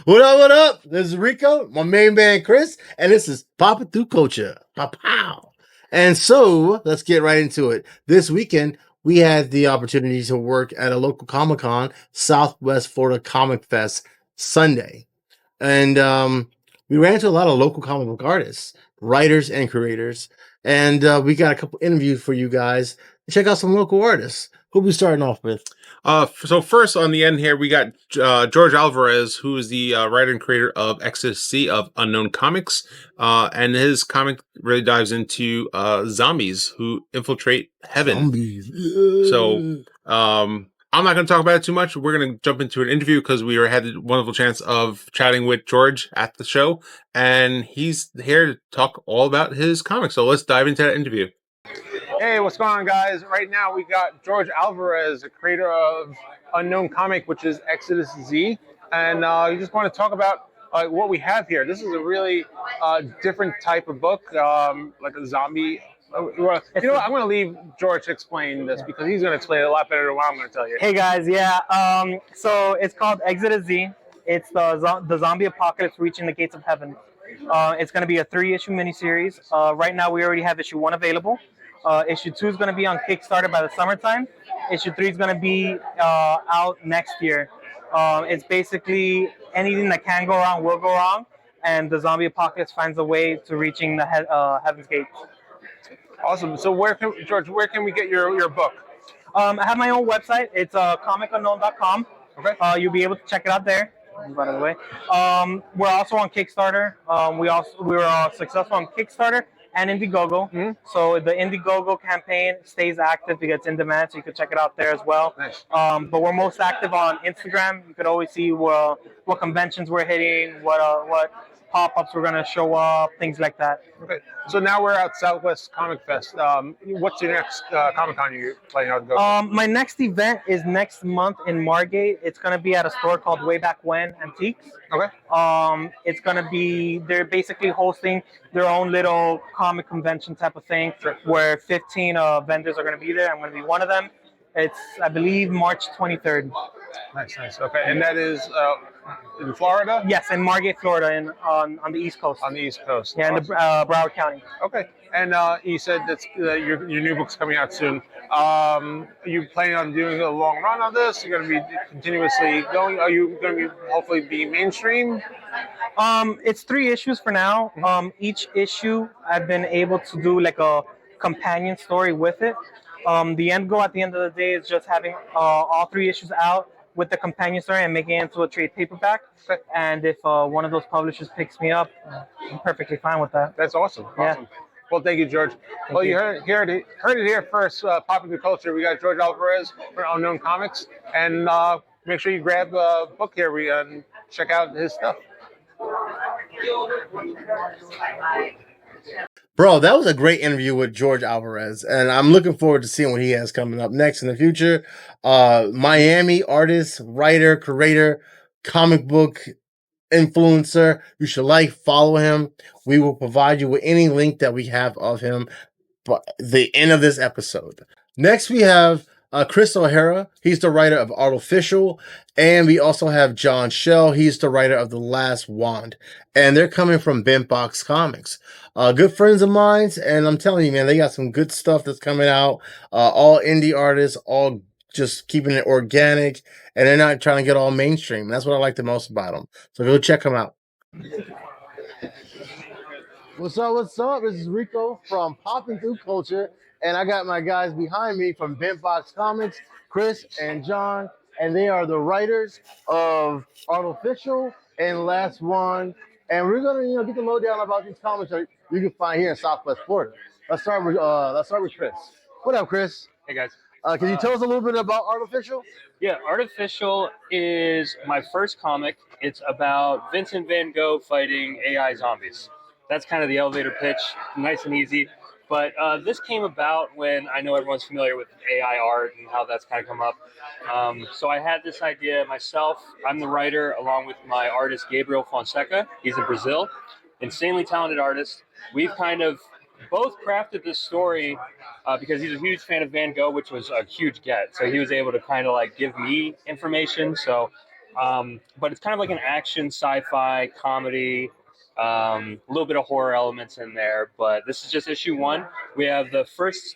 What up, what up? This is Rico, my main man Chris, and this is Popping Through Culture. Pow. And so, let's get right into it. This weekend, we had the opportunity to work at a local Comic-Con, Southwest Florida Comic Fest, Sunday. And we ran into a lot of local comic book artists, writers, and creators. And we got a couple interviews for you guys. Check out some local artists. Who we starting off with? So first on the end here, we got Jorge Alverez, who is the writer and creator of Exodus C of Unknown Comics. And his comic really dives into zombies who infiltrate heaven. Zombies. Yeah. So I'm not going to talk about it too much. We're going to jump into an interview because we had a wonderful chance of chatting with George at the show. And he's here to talk all about his comics. So let's dive into that interview. Hey, what's going on, guys? Right now we got Jorge Alverez, the creator of Unknown Comic, which is Exodus Z, and you just want to talk about what we have here. This is a really different type of book, like a zombie. You know what? I'm going to leave George explain this because he's going to explain it a lot better than what I'm going to tell you. Hey guys, yeah. So it's called Exodus Z. It's the zombie apocalypse reaching the gates of heaven. It's going to be a 3-issue miniseries. Right now we already have issue 1 available. Issue 2 is going to be on Kickstarter by the summertime. Issue 3 is going to be out next year. It's basically anything that can go wrong will go wrong, and the zombie apocalypse finds a way to reaching the heaven's gate. Awesome. So George, where can we get your book? I have my own website. It's comicunknown.com. Okay. You'll be able to check it out there. By the way, we're also on Kickstarter. We were successful on Kickstarter and Indiegogo. Mm-hmm. So the Indiegogo campaign stays active because it's in demand, so you can check it out there as well. Nice. But we're most active on Instagram. You could always see what conventions we're hitting, what pop-ups we're gonna show up, things like that. Okay. So now we're at Southwest Comic Fest. What's your next Comic-Con you're planning on going? My next event is next month in Margate. It's gonna be at a store called Way Back When Antiques. Okay. It's gonna be, they're basically hosting their own little comic convention type of thing, Sure. where 15 vendors are gonna be there. I'm gonna be one of them. It's, I believe, March 23rd. Nice. Okay. And that is in Florida? Yes, in Margate, Florida, on the East Coast. On the East Coast. Yeah, Awesome. in the Broward County. Okay. And you said that your new book's coming out soon. Are you planning on doing a long run on this? You're going to be continuously going? Are you going to be hopefully be mainstream? It's 3 issues for now. Each issue, I've been able to do like a companion story with it. The end goal at the end of the day is just having all 3 issues out with the companion story and making it into a trade paperback. Okay. And if one of those publishers picks me up, I'm perfectly fine with that. That's awesome. Yeah. Awesome. Well, thank you, George. You heard it here first. Popping Through Culture. We got Jorge Alverez from Unknown Comics, and make sure you grab a book here and check out his stuff. Bro, that was a great interview with Jorge Alverez, and I'm looking forward to seeing what he has coming up next in the future. Miami artist, writer, creator, comic book influencer. You should follow him. We will provide you with any link that we have of him by the end of this episode. Next, we have Chris OHara. He's the writer of Artificial. And we also have John Schell. He's the writer of The Last Wand. And they're coming from Bent Box Comics. Good friends of mine. And I'm telling you, man, they got some good stuff that's coming out. All indie artists, all just keeping it organic. And they're not trying to get all mainstream. That's what I like the most about them. So go check them out. What's up? This is Rico from Popping Through Culture. And I got my guys behind me from Bent Box Comics, Chris and John. And they are the writers of Artificial and Last One. And we're gonna, get the lowdown about these comics that you can find here in Southwest Florida. Let's start with Chris. What up, Chris? Hey guys. Can you tell us a little bit about Artificial? Yeah, Artificial is my first comic. It's about Vincent van Gogh fighting AI zombies. That's kind of the elevator pitch, nice and easy. But this came about when I know everyone's familiar with AI art and how that's kind of come up. So I had this idea myself. I'm the writer along with my artist, Gabriel Fonseca. He's in Brazil, insanely talented artist. We've kind of both crafted this story because he's a huge fan of Van Gogh, which was a huge get. So he was able to kind of like give me information. So But it's kind of like an action, sci-fi, comedy, a little bit of horror elements in there. But this is just issue 1. We have the first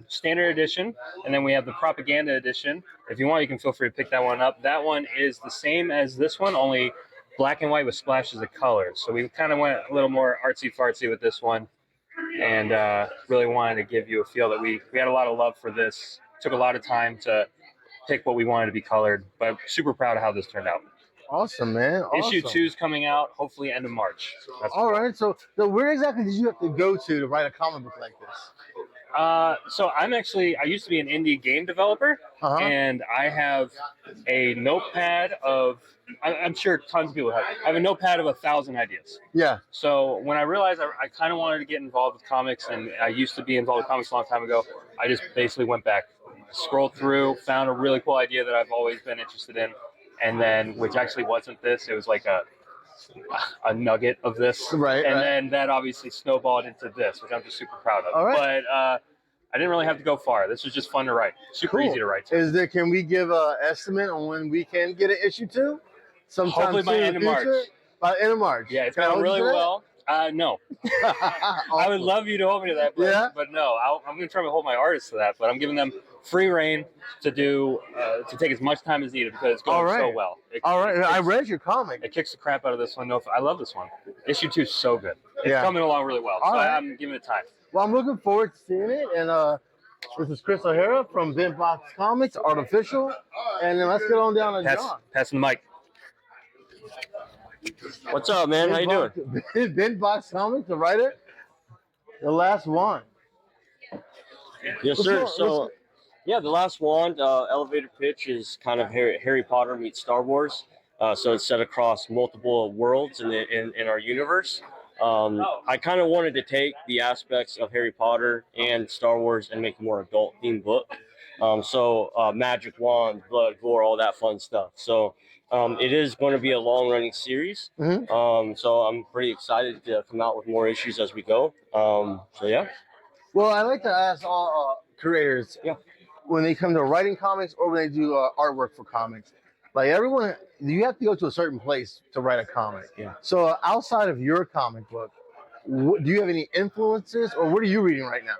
standard edition, and then we have the propaganda edition. If you want, you can feel free to pick that one up. That one is the same as this one, only black and white with splashes of color. So we kind of went a little more artsy-fartsy with this one, and really wanted to give you a feel that we had a lot of love for this. Took a lot of time to pick what we wanted to be colored, but super proud of how this turned out. Awesome, man. Awesome. Issue 2 is coming out hopefully end of March. That's all right. So where exactly did you have to go to write a comic book like this? So I used to be an indie game developer, and I have a notepad of, I'm sure tons of people have. I have a notepad of 1,000 ideas. Yeah. So when I realized I kind of wanted to get involved with comics, and I used to be involved with comics a long time ago, I just basically went back, scrolled through, found a really cool idea that I've always been interested in, and then, which actually wasn't this, it was like a nugget of this. Right. And then that obviously snowballed into this, which I'm just super proud of. All right. But I didn't really have to go far. This was just fun to write. Super easy to write too. Can we give an estimate on when we can get an issue 2? Sometime hopefully by end of March. By end of March. Yeah, it's going really well. No. Awesome. I would love you to hold me to that, but no. I'm going to try to hold my artists to that, but I'm giving them free reign to do to take as much time as needed because it's going so well. I read your comic. It kicks the crap out of this one. No, I love this one. Issue 2 is so good. It's coming along really well. So I'm giving it time. Well, I'm looking forward to seeing it. And this is Chris OHara from Bent Box Comics, Artificial. And then let's get on down to John. Passing the mic. What's up, man? How you doing? Bent Box Comics, the writer. The Last Wand. Yes, sir. So, yeah, The Last Wand elevator pitch is kind of Harry Potter meets Star Wars. So it's set across multiple worlds in our universe. I kind of wanted to take the aspects of Harry Potter and Star Wars and make a more adult-themed book. So magic, wand, blood, gore, all that fun stuff. So it is going to be a long-running series. So I'm pretty excited to come out with more issues as we go. So, yeah. Well, I like to ask all creators, when they come to writing comics or when they do artwork for comics, like everyone, you have to go to a certain place to write a comic. Yeah. So outside of your comic book, do you have any influences or what are you reading right now?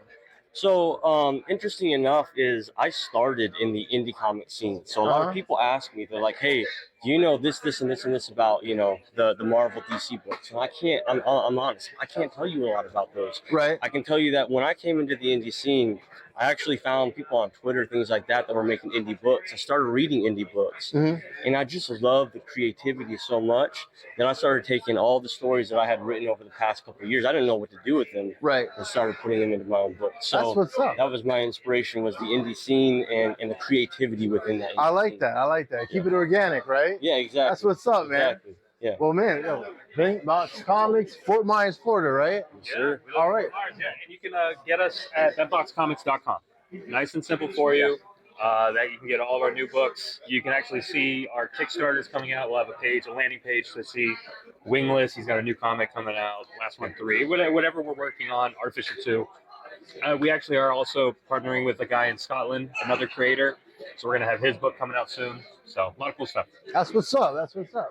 So, interesting enough is I started in the indie comic scene. So a lot of people ask me, they're like, hey, do you know this, and this about, the Marvel DC books? And I'm honest, I can't tell you a lot about those. Right. I can tell you that when I came into the indie scene, I actually found people on Twitter, things like that were making indie books. I started reading indie books, and I just love the creativity so much that I started taking all the stories that I had written over the past couple of years. I didn't know what to do with them, and started putting them into my own book. So that's what's up. That was my inspiration, was the indie scene and the creativity within that. I like that. Keep it organic, right? Yeah, exactly. That's what's up, man. Exactly. Yeah. Well, man, Bent Box Comics, Fort Myers, Florida, right? Sure. All right. And you can get us at bentboxcomics.com. Nice and simple for you. That you can get all of our new books. You can actually see our Kickstarters coming out. We'll have a landing page to see Wingless. He's got a new comic coming out. Last one 3. Whatever we're working on. Artificial 2. We actually are also partnering with a guy in Scotland, another creator. So we're gonna have his book coming out soon. So a lot of cool stuff. That's what's up.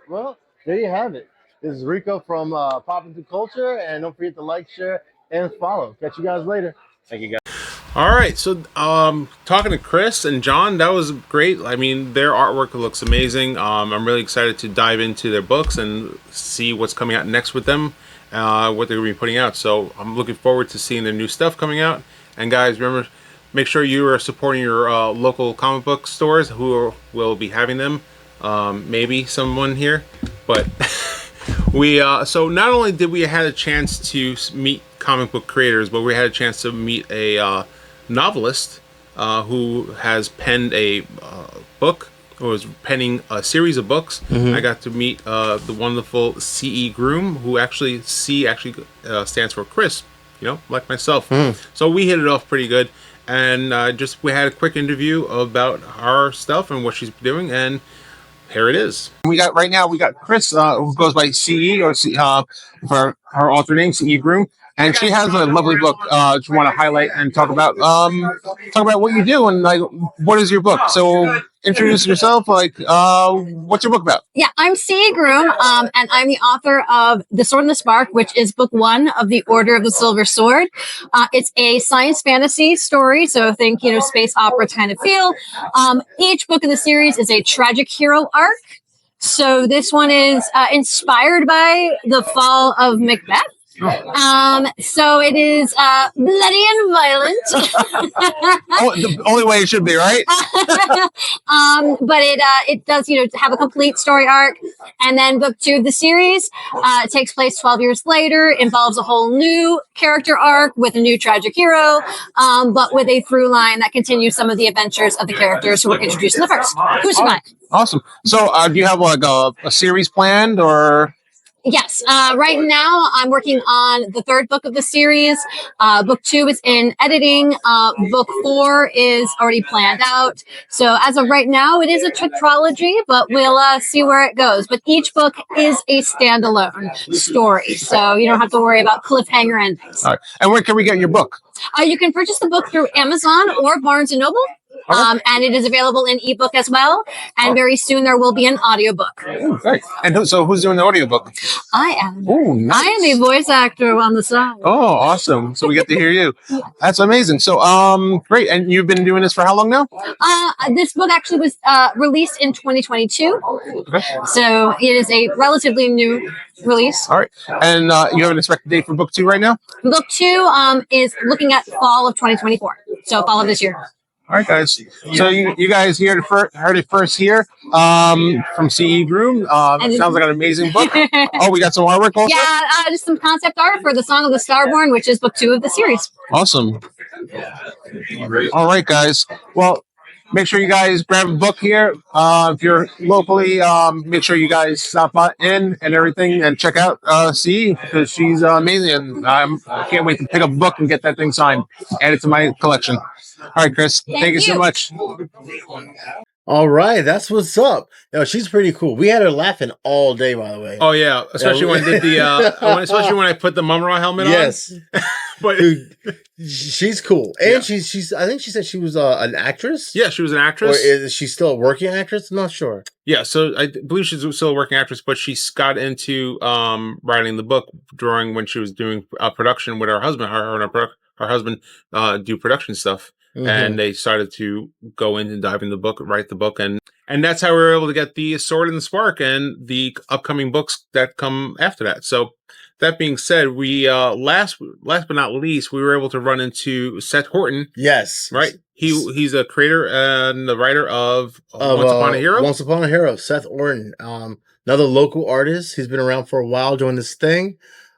Well, there you have it. This is Rico from Pop Into Culture, and don't forget to like, share, and follow. Catch you guys later. Thank you, guys. All right, so talking to Chris and John, that was great. I mean, their artwork looks amazing. I'm really excited to dive into their books and see what's coming out next with them, what they're going to be putting out. So I'm looking forward to seeing their new stuff coming out. And guys, remember, make sure you are supporting your local comic book stores who will be having them. Maybe someone here, but we so not only did we had a chance to meet comic book creators, but we had a chance to meet a novelist who has penned a book, or is penning a series of books. I got to meet the wonderful CE Groom, who actually stands for Chris, like myself. So we hit it off pretty good, and we had a quick interview about our stuff and what she's doing, and here it is. We got Chris, who goes by CE, or for her author name, CE Groom. and she has a lovely book. Just want to highlight and talk about what you do and like what is your book. So introduce yourself. Like, what's your book about? Yeah, I'm CE Groom, and I'm the author of The Sword and the Spark, which is book 1 of the Order of the Silver Sword. It's a science fantasy story, so think, space opera kind of feel. Each book in the series is a tragic hero arc. So this one is inspired by the fall of Macbeth. So it is bloody and violent. The only way it should be, right? But it does have a complete story arc, and then book 2 of the series takes place 12 years later, involves a whole new character arc with a new tragic hero, but with a through line that continues some of the adventures of the characters who were introduced in the first. Who's your Awesome. So do you have like a series planned or? Yes. Right now, I'm working on the 3rd book of the series. Book 2 is in editing. Book 4 is already planned out. So as of right now, it is a tetralogy, but we'll see where it goes. But each book is a standalone story, so you don't have to worry about cliffhanger endings. All right. And where can we get your book? You can purchase the book through Amazon or Barnes & Noble. And it is available in ebook as well. And very soon there will be an audiobook. Ooh, great. And so who's doing the audiobook? I am. Oh, nice. I am the voice actor on the side. Oh, awesome. So we get to hear you. That's amazing. So, great. And you've been doing this for how long now? This book actually was released in 2022. Okay. So it is a relatively new release. All right. And you have an expected date for book 2 right now? Book 2 is looking at fall of 2024. So fall of this year. All right, guys. So you guys heard it first here from CE Groom. Sounds like an amazing book. Oh, we got some artwork also? Yeah, just some concept art for The Song of the Starborn, which is book 2 of the series. Awesome. All right, guys. Well, make sure you guys grab a book here. If you're locally, make sure you guys stop in and everything and check out CE because she's amazing. And I can't wait to pick up a book and get that thing signed. Add it to my collection. All right, Chris. Thank you so much. All right, that's what's up. She's pretty cool. We had her laughing all day, by the way. Oh yeah, especially when I did especially when I put the Mumm-Ra helmet on. Yes, but dude, she's cool, and she's. I think she said she was an actress. Yeah, she was an actress. Or is she still a working actress? I'm not sure. Yeah, so I believe she's still a working actress, but she got into writing the book during when she was doing production with her husband. Her husband do production stuff. Mm-hmm. And they decided to go in and dive in the book, write the book, and that's how we were able to get the Sword and the Spark and the upcoming books that come after that. So that being said, we last but not least, we were able to run into Seth Horton. Yes, right. He's a creator and the writer of Once Upon a Hero. Once Upon a Hero, Seth Horton, another local artist. He's been around for a while doing this thing.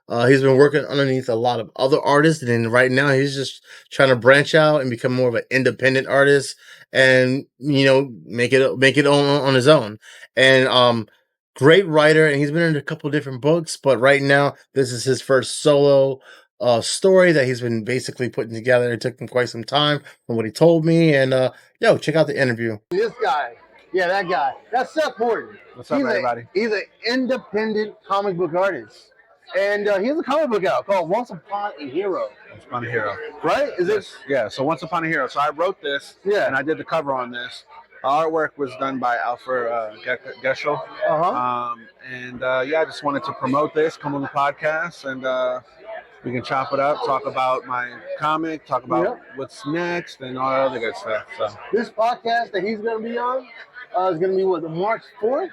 He's been working underneath a lot of other artists, and then right now he's just trying to branch out and become more of an independent artist, and make it on his own. And great writer, and he's been in a couple different books, but right now this is his first solo story that he's been basically putting together. It took him quite some time from what he told me, and check out the interview. This guy, that guy, that's Seth Horton. What's up, everybody? He's an independent comic book artist. And he has a comic book out called Once Upon a Hero. Once Upon a Hero. Right? Is it? Yeah, so Once Upon a Hero. So I wrote this, and I did the cover on this. Artwork was done by Alfred Geschel. I just wanted to promote this, come on the podcast, and we can chop it up, talk about my comic, talk about what's next, and all that other good stuff. So this podcast that he's going to be on is going to be, March 4th?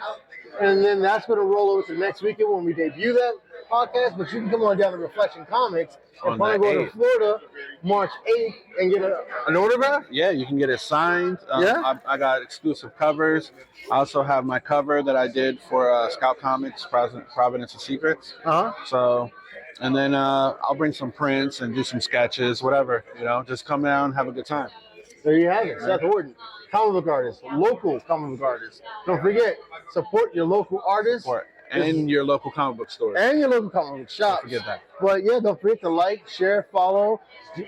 And then that's going to roll over to next weekend when we debut that podcast. But you can come on down to Reflection Comics and probably go to Florida March 8th and get an autograph. Yeah, you can get it signed. I got exclusive covers. I also have my cover that I did for Scout Comics, Providence of Secrets. So, and then I'll bring some prints and do some sketches, whatever. Just come down, have a good time. There you have it, Seth Horton. Comic book artist, local comic book artist. Don't forget, support your local artists. And your local comic book store. And your local comic book shop. Don't forget that. But don't forget to like, share, follow.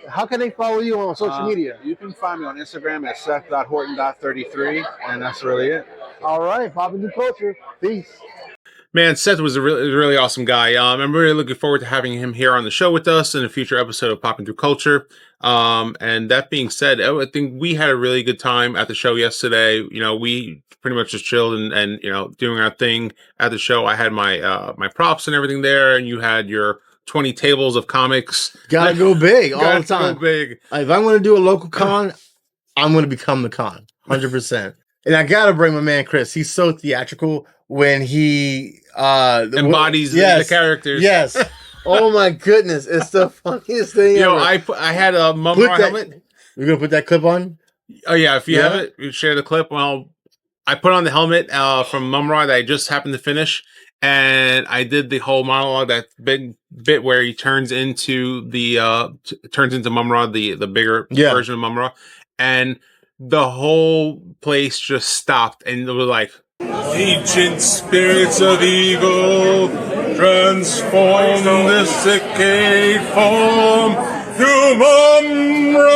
How can they follow you on social media? You can find me on Instagram at seth.horton.33, and that's really it. All right, Pop into Culture. Peace. Man, Seth was a really awesome guy. I'm really looking forward to having him here on the show with us in a future episode of Popping Through Culture. And that being said, I think we had a really good time at the show yesterday. You know, we pretty much just chilled and you know, doing our thing at the show. I had my my props and everything there, and you had your 20 tables of comics. Gotta go big all the time. Go big. If I'm going to do a local con, I'm going to become the con, 100%. And I gotta bring my man Chris. He's so theatrical when he embodies the characters. Yes. Oh my goodness, it's the funniest thing ever. I had a Mumm-Ra helmet. You're gonna put that clip on? Oh yeah, if you have it, you share the clip. Well, I put on the helmet from Mumm-Ra that I just happened to finish, and I did the whole monologue, that big bit where he turns into the Mumm-Ra, the bigger version of Mumm-Ra, and the whole place just stopped, and it was like, ancient spirits of evil, transform this decayed form to Mumm-Ra,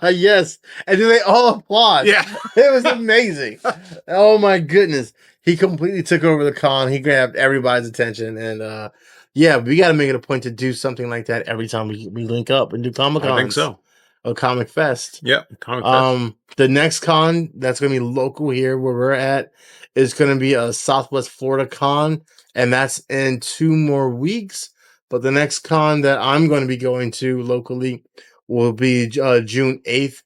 yes, and then they all applaud. Yeah, it was amazing. Oh my goodness, he completely took over the con. He grabbed everybody's attention, and yeah, we got to make it a point to do something like that every time we link up and do Comic-Cons. I think so. A Comic Fest. Yep, Comic Fest. The next con that's going to be local here where we're at is going to be a Southwest Florida con, and that's in 2 more weeks. But the next con that I'm going to be going to locally will be June 8th,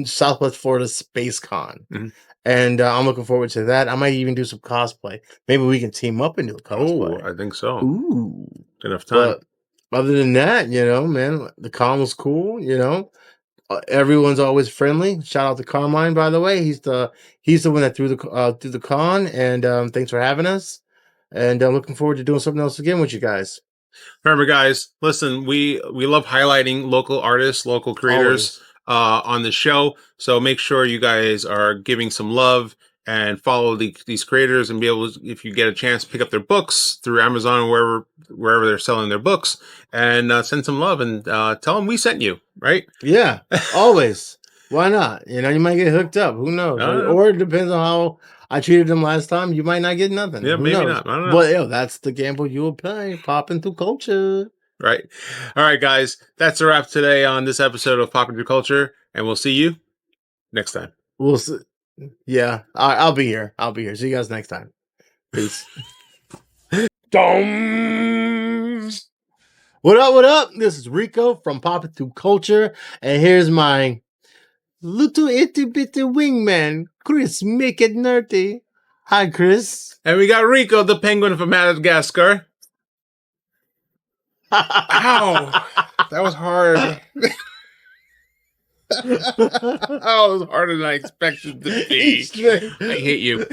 Southwest Florida Space Con. Mm-hmm. And I'm looking forward to that. I might even do some cosplay. Maybe we can team up and do a cosplay. Oh, I think so. Ooh. Enough time. But other than that, you know, man, the con was cool, you know. Everyone's always friendly. Shout out to Carmine, by the way. He's the one that threw the con, and thanks for having us. And I'm looking forward to doing something else again with you guys. Remember, guys, listen, we love highlighting local artists, local creators on the show. So make sure you guys are giving some love and follow these creators, and be able to, if you get a chance, pick up their books through Amazon or wherever they're selling their books, and send some love and tell them we sent you, right? Yeah, always. Why not? You know, you might get hooked up. Who knows? Or it depends on how I treated them last time. You might not get nothing. Yeah, Who maybe knows? not. I don't know. But that's the gamble you will play. Popping through culture. Right. All right, guys. That's a wrap today on this episode of Popping Through Culture, and we'll see you next time. We'll see. Yeah, I'll be here. See you guys next time. Peace. What up? What up? This is Rico from Popping Through Culture, and here's my little itty bitty wingman, Chris. Make it nerdy. Hi, Chris. And we got Rico, the penguin from Madagascar. Ow! That was hard. That was harder than I expected to be. I hate you.